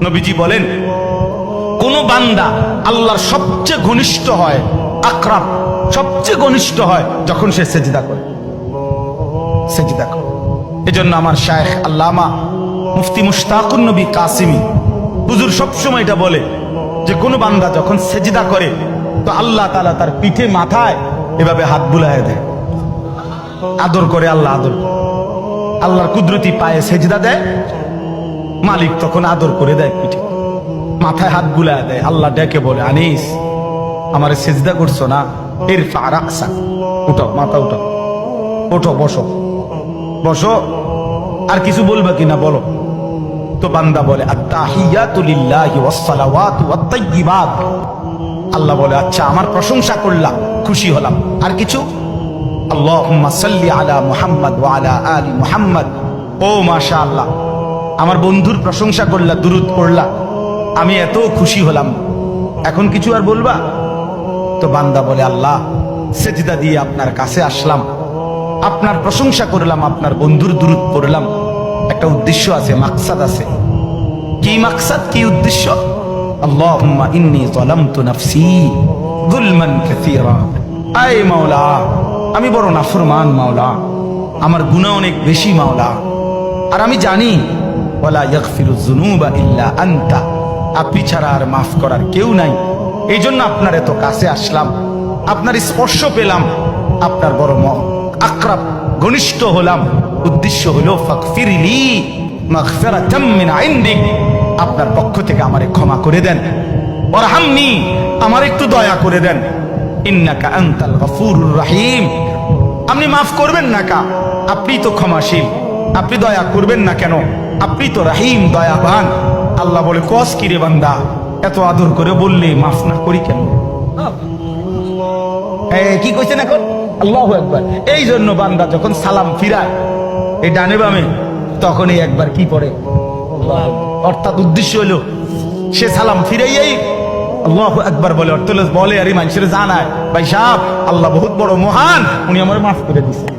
নবীজি বলেন, কোন বান্দা আল্লাহর সবচেয়ে ঘনিষ্ঠ হয়, আকরাব সবচেয়ে ঘনিষ্ঠ হয় যখন সে সেজদা করে। সেজদা করে। এজন্য আমার শায়েখ আল্লামা মুফতি মুশতাকুন নবী কাসিমি হুজুর সবসময় এটা বলে যে কোন বান্দা যখন সেজদা করে তো আল্লাহ তাআলা তার পিঠে মাথায় এভাবে হাত বুলায় দেয়, আদর করে। আল্লাহ আদর, আল্লাহর কুদরতি পায়ে সেজদা দেয়, মালিক তখন আদর করে দেয়, পিঠে মাথায় হাত বুলায় দেয়। আল্লাহ ডেকে বলে, আনিস আমারে সেজদা করছো না, ইরফা রাসা, উঠো, মাথা উঠো, ওঠো, বসো বসো। আর কিছু বলবে কিনা বলো। তো বান্দা বলে, আত্তাহিয়াতু লিল্লাহি ওয়াস সালাওয়াতু ওয়াত তাইয়্যিবাত। আল্লাহ বলে, আচ্ছা আমার প্রশংসা করলাম, খুশি হলাম, আর কিছু? আল্লাহুম্মা সাল্লি আলা মুহাম্মদ ওয়া আলা আলি মুহাম্মদ। ও মাশাআল্লাহ, আমার বন্ধুর প্রশংসা করলা, দুরূদ পড়লা, আমি এত খুশি হলাম, এখন কিছু আর বলবা? তো বান্দা বলে, আল্লাহ সেজদা দিয়ে আপনার কাছে আসলাম, আপনার প্রশংসা করলাম, আপনার বন্ধুর দুরূদ পড়লাম, একটা উদ্দেশ্য আছে, মাকসাদ আছে। কি মাকসাদ, কি উদ্দেশ্য? আল্লাহুম্মা ইন্নী যালামতু নাফসি যুলমান কাসীরা। আয় মাওলা, আমি বড় নাফরমান মাওলা, আমার গুনাহ অনেক বেশি মাওলা, আর আমি জানি ওয়ালা ইয়াগফিরুয যুনুবা ইল্লা আনতা, আপনি ছাড়া আর মাফ করার কেউ নাই। এই জন্য আপনার এত কাছে আসলাম, আপনার স্পর্শ পেলাম, আপনার বড় আকরাব ঘনিষ্ঠ হলাম। উদ্দেশ্য হলো ফাগফিরলি মাগফিরাতাম মিন ইনদিক, আপনার পক্ষ থেকে আমারে ক্ষমা করে দেন, ওয়ারহামনি, আমার একটু দয়া করে দেন, ইন্নাকা আনতাল গফুরুর রহিম, আপনি মাফ করবেন না কা, আপনি তো ক্ষমাশীল, আপনি দয়া করবেন না কেন, আপনি তো রহিম, দয়াবান। আল্লাহ বলে, কস কি রে বান্দা, এত আদর করে বললে মাফ না করি কেন? কি কইছেন এখন? আল্লাহু আকবার। এই জন্য বান্দা যখন সালাম ফিরায় এই ডানে বামে, তখনই একবার কি পড়ে, অর্থাৎ উদ্দেশ্য হলো সে সালাম ফিরাইয়াই আল্লাহু আকবার বলে, অর্থ বলে আর মানুষের জানায়, ভাই সাহেব আল্লাহ বহুত বড় মহান, উনি আমার মাফ করে দিচ্ছেন।